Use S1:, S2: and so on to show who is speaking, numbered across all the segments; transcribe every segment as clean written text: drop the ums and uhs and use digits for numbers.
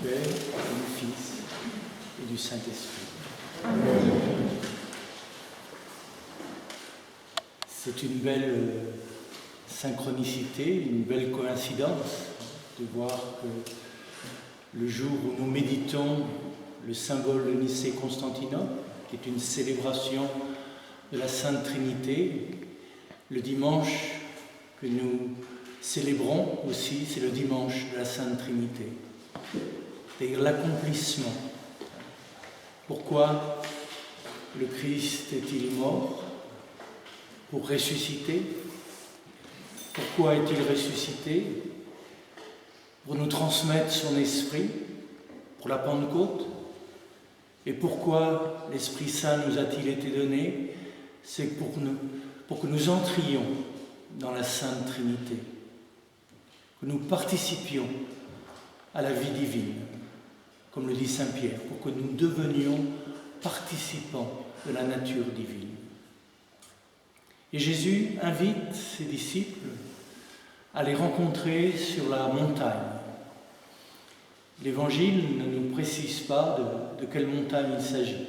S1: Père, du Fils et du Saint-Esprit. C'est une belle synchronicité, une belle coïncidence de voir que le jour où nous méditons le symbole de Nicée-Constantinople, qui est une célébration de la Sainte Trinité, le dimanche que nous célébrons aussi, c'est le dimanche de la Sainte Trinité, c'est-à-dire l'accomplissement. Pourquoi le Christ est-il mort? Pour ressusciter. Pourquoi est-il ressuscité? Pour nous transmettre son esprit, pour la Pentecôte. Et pourquoi l'Esprit Saint nous a-t-il été donné? C'est pour que nous entrions dans la Sainte Trinité, que nous participions à la vie divine, comme le dit Saint Pierre, pour que nous devenions participants de la nature divine. Et Jésus invite ses disciples à les rencontrer sur la montagne. L'Évangile ne nous précise pas de quelle montagne il s'agit.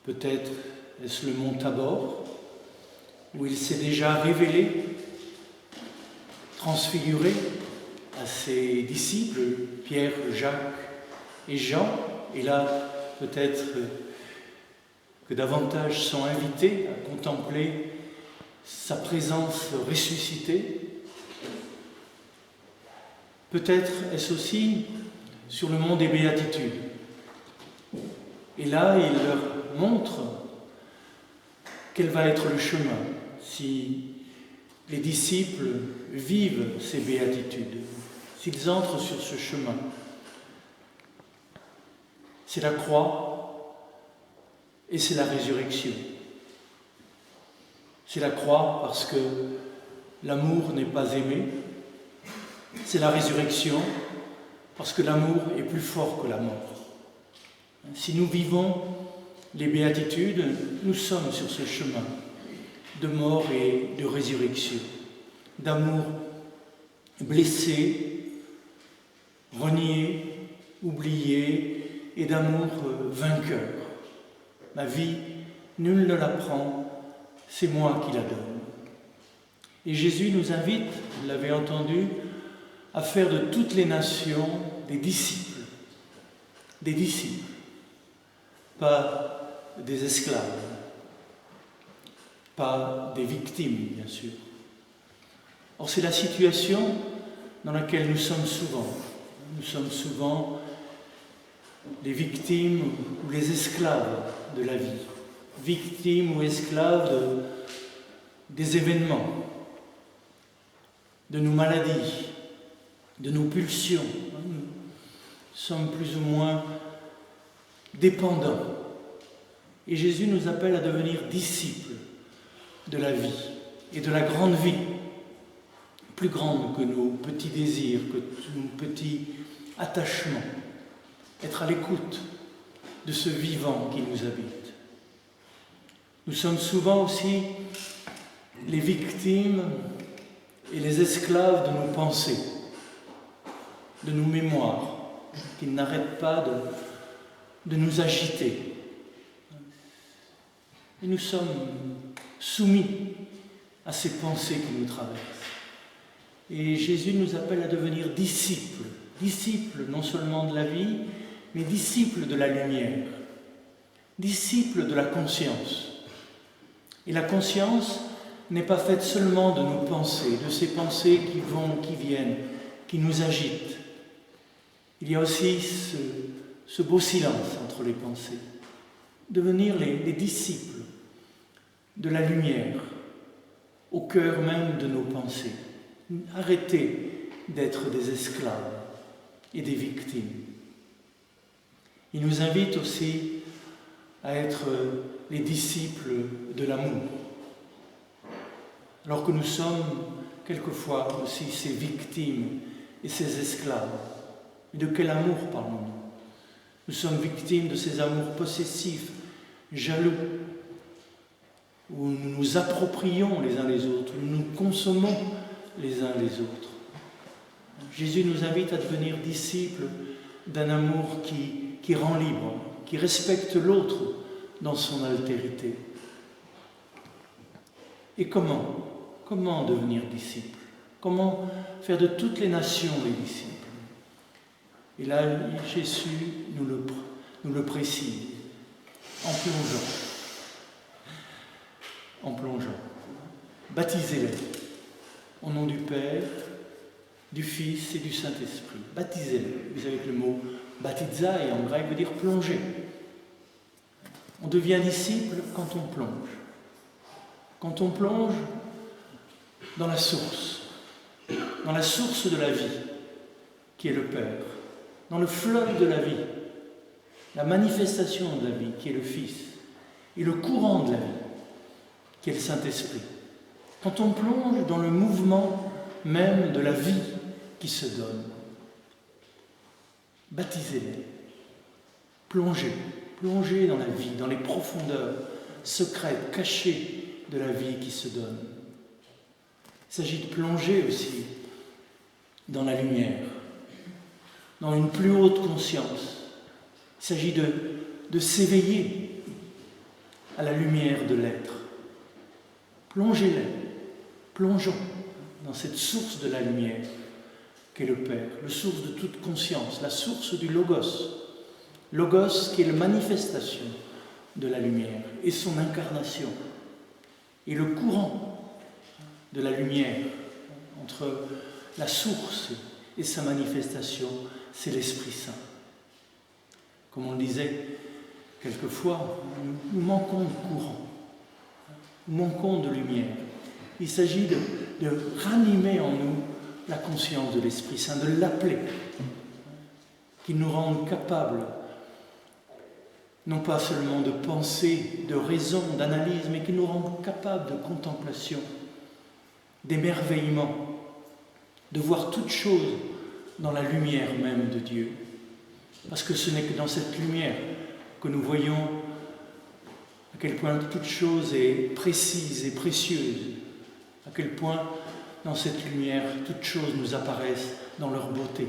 S1: Peut-être est-ce le mont Tabor, où il s'est déjà révélé, transfiguré à ses disciples, Pierre, Jacques et Jean. Et là, peut-être que davantage sont invités à contempler sa présence ressuscitée. Peut-être est-ce aussi sur le mont des Béatitudes. Et là, il leur montre quel va être le chemin si les disciples vivent ces béatitudes, s'ils entrent sur ce chemin. C'est la croix et c'est la résurrection. C'est la croix parce que l'amour n'est pas aimé. C'est la résurrection parce que l'amour est plus fort que la mort. Si nous vivons les béatitudes, nous sommes sur ce chemin de mort et de résurrection, d'amour blessé, renié, oublié et d'amour vainqueur. Ma vie, nul ne la prend, c'est moi qui la donne. Et Jésus nous invite, vous l'avez entendu, à faire de toutes les nations des disciples, pas des esclaves, pas des victimes, bien sûr. Or, c'est la situation dans laquelle nous sommes souvent. Nous sommes souvent les victimes ou les esclaves de la vie, victimes ou esclaves des événements, de nos maladies, de nos pulsions. Nous sommes plus ou moins dépendants. Et Jésus nous appelle à devenir disciples de la vie et de la grande vie, plus grande que nos petits désirs, que nos petits attachements. Être à l'écoute de ce vivant qui nous habite. Nous sommes souvent aussi les victimes et les esclaves de nos pensées, de nos mémoires, qui n'arrêtent pas de nous agiter. Et nous sommes soumis à ces pensées qui nous traversent. Et Jésus nous appelle à devenir disciples, disciples non seulement de la vie, mais disciples de la lumière, disciples de la conscience. Et la conscience n'est pas faite seulement de nos pensées, de ces pensées qui vont, qui viennent, qui nous agitent. Il y a aussi ce beau silence entre les pensées. Devenir les disciples de la lumière, au cœur même de nos pensées. Arrêter d'être des esclaves et des victimes. Il nous invite aussi à être les disciples de l'amour. Alors que nous sommes quelquefois aussi ces victimes et ces esclaves. Mais de quel amour parlons-nous? Nous sommes victimes de ces amours possessifs, jaloux, où nous nous approprions les uns les autres, où nous nous consommons les uns les autres. Jésus nous invite à devenir disciples d'un amour qui rend libre, qui respecte l'autre dans son altérité. Et comment devenir disciple? Comment faire de toutes les nations des disciples? Et là, Jésus nous le précise en plongeant. Baptisez-les au nom du Père, du Fils et du Saint-Esprit. Baptisez-les. Vous savez que le mot baptizai en grec veut dire plonger. On devient disciple quand on plonge. Quand on plonge dans la source de la vie, qui est le Père, dans le fleuve de la vie, la manifestation de la vie, qui est le Fils, et le courant de la vie, qui est le Saint-Esprit. Quand on plonge dans le mouvement même de la vie qui se donne, baptisez-les, plongez dans la vie, dans les profondeurs secrètes, cachées de la vie qui se donne. Il s'agit de plonger aussi dans la lumière, dans une plus haute conscience. Il s'agit de s'éveiller à la lumière de l'être. Plongeons dans cette source de la lumière qu'est le Père, la source de toute conscience, la source du Logos. Logos qui est la manifestation de la lumière et son incarnation. Et le courant de la lumière entre la source et sa manifestation, c'est l'Esprit Saint. Comme on le disait quelquefois, nous manquons de courant, nous manquons de lumière. Il s'agit de ranimer en nous la conscience de l'Esprit Saint, de l'appeler, qu'il nous rende capables, non pas seulement de pensée, de raison, d'analyse, mais qu'il nous rende capables de contemplation, d'émerveillement, de voir toute chose dans la lumière même de Dieu. Parce que ce n'est que dans cette lumière que nous voyons à quel point toute chose est précise et précieuse, à quel point dans cette lumière toutes choses nous apparaissent dans leur beauté.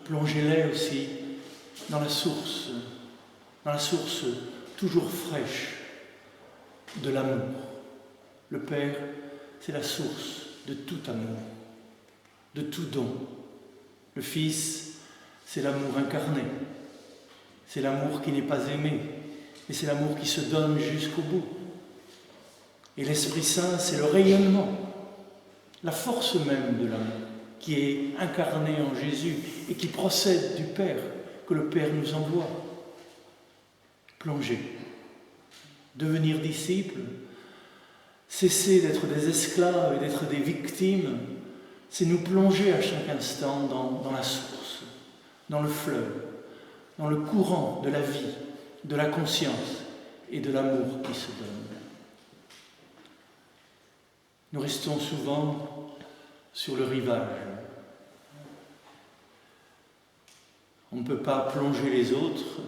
S1: Plongez-les aussi dans la source toujours fraîche de l'amour. Le Père, c'est la source de tout amour, de tout don. Le Fils, c'est l'amour incarné. C'est l'amour qui n'est pas aimé, mais c'est l'amour qui se donne jusqu'au bout. Et l'Esprit Saint, c'est le rayonnement, la force même de l'amour, qui est incarné en Jésus et qui procède du Père, que le Père nous envoie. Plonger, devenir disciple, cesser d'être des esclaves et d'être des victimes, c'est nous plonger à chaque instant dans la source, dans le fleuve, dans le courant de la vie, de la conscience et de l'amour qui se donne. Nous restons souvent sur le rivage. On ne peut pas plonger les autres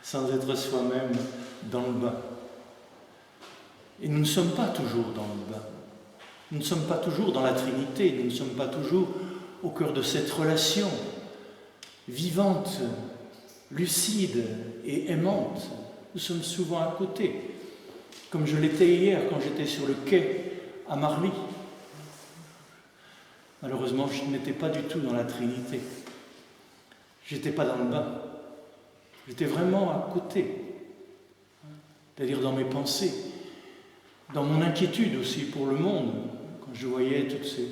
S1: sans être soi-même dans le bain. Et nous ne sommes pas toujours dans le bain. Nous ne sommes pas toujours dans la Trinité, nous ne sommes pas toujours au cœur de cette relation vivante, lucide et aimante. Nous sommes souvent à côté, comme je l'étais hier quand j'étais sur le quai à Marly. Malheureusement, je n'étais pas du tout dans la Trinité. Je n'étais pas dans le bain. J'étais vraiment à côté, c'est-à-dire dans mes pensées, dans mon inquiétude aussi pour le monde, quand je voyais toutes ces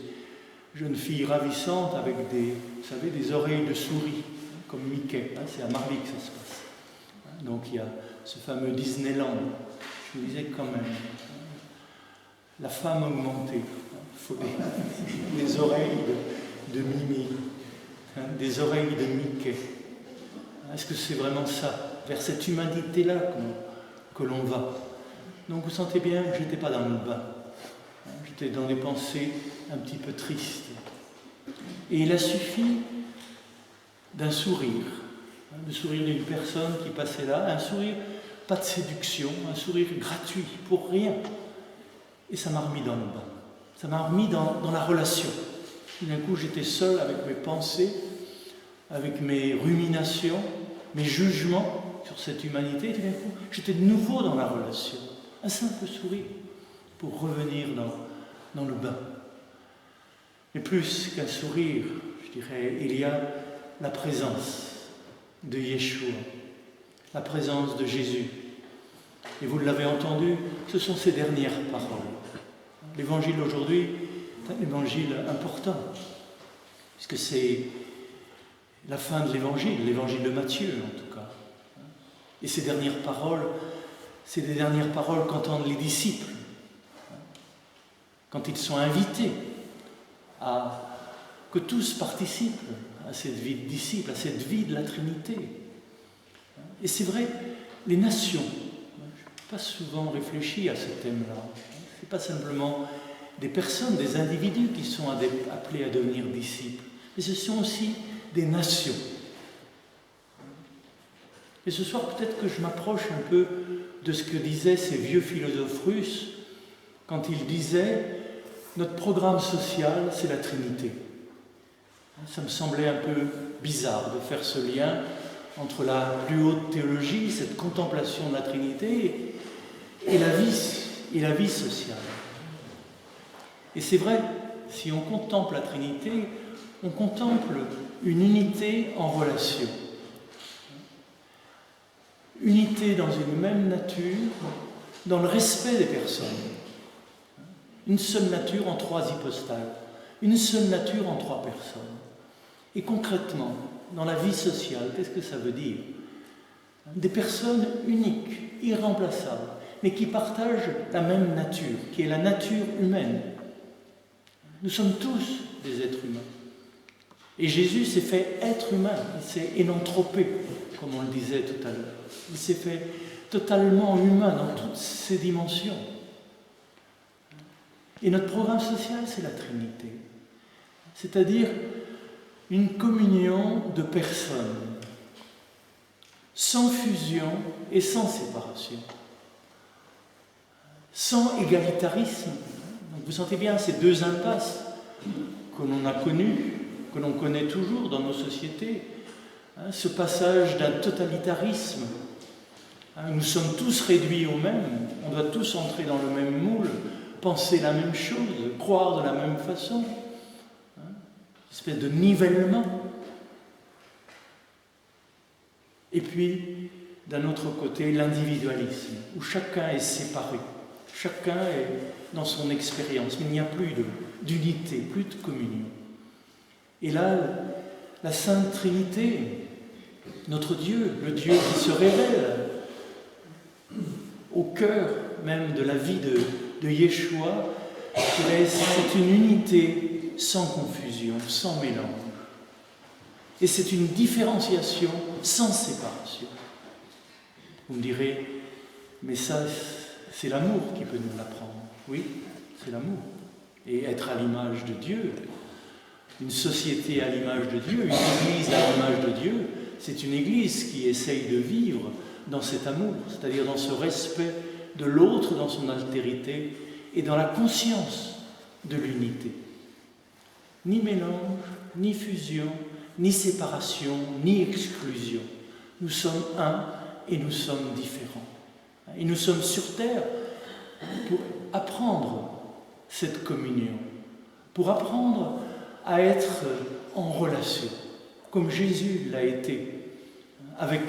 S1: jeunes filles ravissantes avec des oreilles de souris, comme Mickey. C'est à Marly que ça se passe. Donc il y a ce fameux Disneyland. Je me disais quand même, la femme augmentée, il faut des oreilles de Mimi, des oreilles de Mickey. Est-ce que c'est vraiment ça, vers cette humanité-là que l'on va? Donc vous sentez bien que je n'étais pas dans le bain. J'étais dans des pensées un petit peu tristes. Et il a suffi d'un sourire, le sourire d'une personne qui passait là, un sourire pas de séduction, un sourire gratuit, pour rien. Et ça m'a remis dans le bain. Ça m'a remis dans la relation. Tout d'un coup, j'étais seul avec mes pensées, avec mes ruminations, mes jugements sur cette humanité. Et tout d'un coup, j'étais de nouveau dans la relation. Un simple sourire pour revenir dans le bain. Mais plus qu'un sourire, je dirais, il y a la présence de Yeshua, la présence de Jésus. Et vous l'avez entendu, ce sont ses dernières paroles. L'évangile aujourd'hui est un évangile important, puisque c'est la fin de l'évangile de Matthieu en tout cas. Et ces dernières paroles, c'est des dernières paroles qu'entendent les disciples, quand ils sont invités à que tous participent à cette vie de disciples, à cette vie de la Trinité. Et c'est vrai, les nations, je n'ai pas souvent réfléchi à ce thème-là. Ce n'est pas simplement des personnes, des individus qui sont appelés à devenir disciples, mais ce sont aussi des nations. Et ce soir, peut-être que je m'approche un peu de ce que disaient ces vieux philosophes russes quand ils disaient « notre programme social, c'est la Trinité ». Ça me semblait un peu bizarre de faire ce lien entre la plus haute théologie, cette contemplation de la Trinité, et la vie sociale. Et c'est vrai, si on contemple la Trinité, on contemple une unité en relation. Unité dans une même nature, dans le respect des personnes. Une seule nature en trois hypostases. Une seule nature en trois personnes. Et concrètement, dans la vie sociale, qu'est-ce que ça veut dire? Des personnes uniques, irremplaçables, mais qui partagent la même nature, qui est la nature humaine. Nous sommes tous des êtres humains. Et Jésus s'est fait être humain, il s'est énanthropé, comme on le disait tout à l'heure. Il s'est fait totalement humain dans toutes ses dimensions. Et notre programme social, c'est la Trinité. C'est-à-dire une communion de personnes, sans fusion et sans séparation, sans égalitarisme. Donc vous sentez bien ces deux impasses que l'on a connues, que l'on connaît toujours dans nos sociétés, ce passage d'un totalitarisme. Nous sommes tous réduits au même, on doit tous entrer dans le même moule, penser la même chose, croire de la même façon. Une espèce de nivellement. Et puis, d'un autre côté, l'individualisme, où chacun est séparé, chacun est dans son expérience, mais il n'y a plus d'unité, plus de communion. Et là, la Sainte Trinité, notre Dieu, le Dieu qui se révèle au cœur même de la vie de Yeshua, c'est une unité sans confusion, sans mélange. Et c'est une différenciation sans séparation. Vous me direz, mais ça, c'est l'amour qui peut nous l'apprendre. Oui, c'est l'amour. Et être à l'image de Dieu, une société à l'image de Dieu, une église à l'image de Dieu, c'est une église qui essaye de vivre dans cet amour, c'est-à-dire dans ce respect de l'autre, dans son altérité, et dans la conscience de l'unité. Ni mélange, ni fusion, ni séparation, ni exclusion. Nous sommes un et nous sommes différents. Et nous sommes sur terre pour apprendre cette communion, pour apprendre à être en relation, comme Jésus l'a été, avec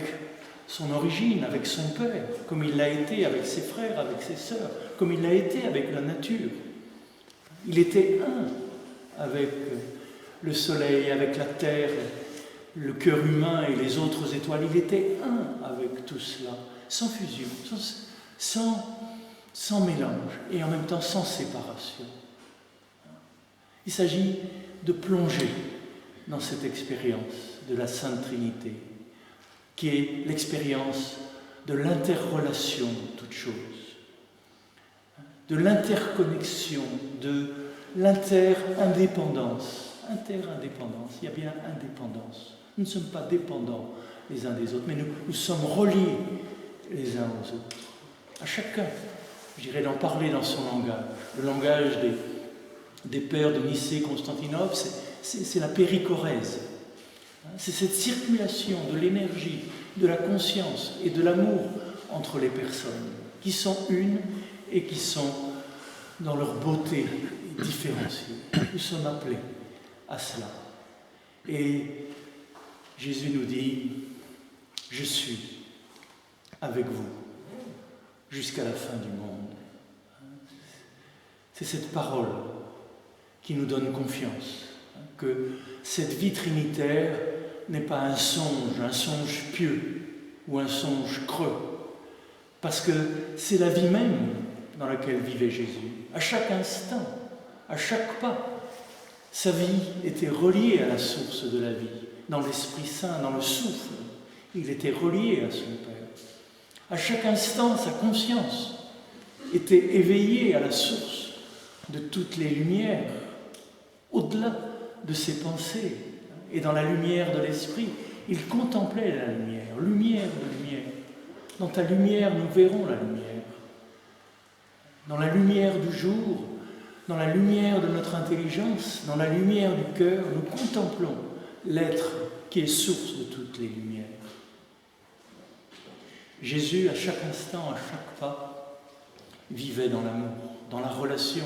S1: son origine, avec son Père, comme il l'a été avec ses frères, avec ses sœurs, comme il l'a été avec la nature. Il était un avec le soleil, avec la terre, le cœur humain et les autres étoiles. Il était un avec tout cela, sans fusion, sans mélange et en même temps sans séparation. Il s'agit de plonger dans cette expérience de la Sainte Trinité, qui est l'expérience de l'interrelation de toutes choses, de l'interconnexion, de l'interindépendance. Interindépendance, il y a bien indépendance. Nous ne sommes pas dépendants les uns des autres, mais nous sommes reliés les uns aux autres. À chacun, je dirais, d'en parler dans son langage, le langage des pères de Nicée, Constantinople, c'est la périchorèse. C'est cette circulation de l'énergie, de la conscience et de l'amour entre les personnes, qui sont une et qui sont dans leur beauté différenciée. Nous sommes appelés à cela. Et Jésus nous dit, je suis avec vous jusqu'à la fin du monde. C'est cette parole qui nous donne confiance, que cette vie trinitaire n'est pas un songe pieux ou un songe creux, parce que c'est la vie même dans laquelle vivait Jésus. À chaque instant, à chaque pas, sa vie était reliée à la source de la vie, dans l'Esprit Saint, dans le souffle. Il était relié à son Père. À chaque instant, sa conscience était éveillée à la source de toutes les lumières, au-delà de ses pensées. Et dans la lumière de l'Esprit, il contemplait la lumière, lumière de lumière. Dans ta lumière, nous verrons la lumière. Dans la lumière du jour, dans la lumière de notre intelligence, dans la lumière du cœur, nous contemplons l'être qui est source de toutes les lumières. Jésus, à chaque instant, à chaque pas, vivait dans l'amour, dans la relation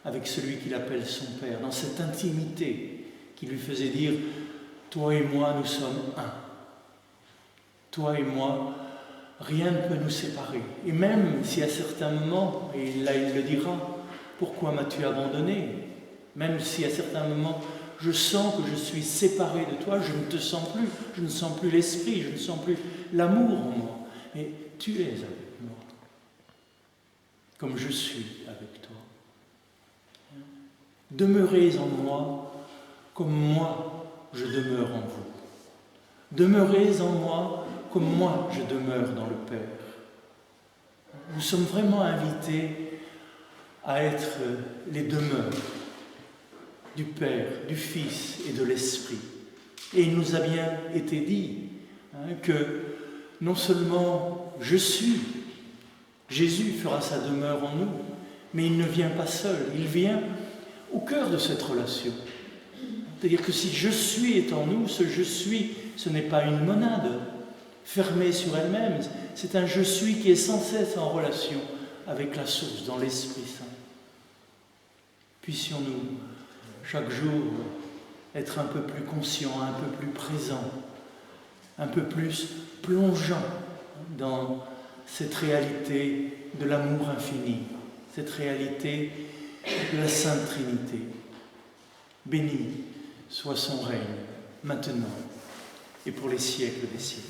S1: avec celui qu'il appelle son Père, dans cette intimité qui lui faisait dire « Toi et moi, nous sommes un. Toi et moi, rien ne peut nous séparer. » Et même si à certains moments, et là il le dira, « Pourquoi m'as-tu abandonné ?» Même si à certains moments, je sens que je suis séparé de toi, je ne te sens plus, je ne sens plus l'esprit, je ne sens plus l'amour en moi. Mais tu es avec moi, comme je suis avec toi. Demeurez en moi comme moi je demeure en vous. Demeurez en moi comme moi je demeure dans le Père. Nous sommes vraiment invités à être les demeures du Père, du Fils et de l'Esprit. Et il nous a bien été dit que non seulement je suis, Jésus fera sa demeure en nous, mais il ne vient pas seul, il vient au cœur de cette relation. C'est-à-dire que si je suis est en nous, ce je suis, ce n'est pas une monade fermée sur elle-même, c'est un je suis qui est sans cesse en relation avec la source, dans l'Esprit Saint. Puissions-nous chaque jour être un peu plus conscients, un peu plus présents, un peu plus plongeants dans cette réalité de l'amour infini, cette réalité de la Sainte Trinité. Béni soit son règne, maintenant et pour les siècles des siècles.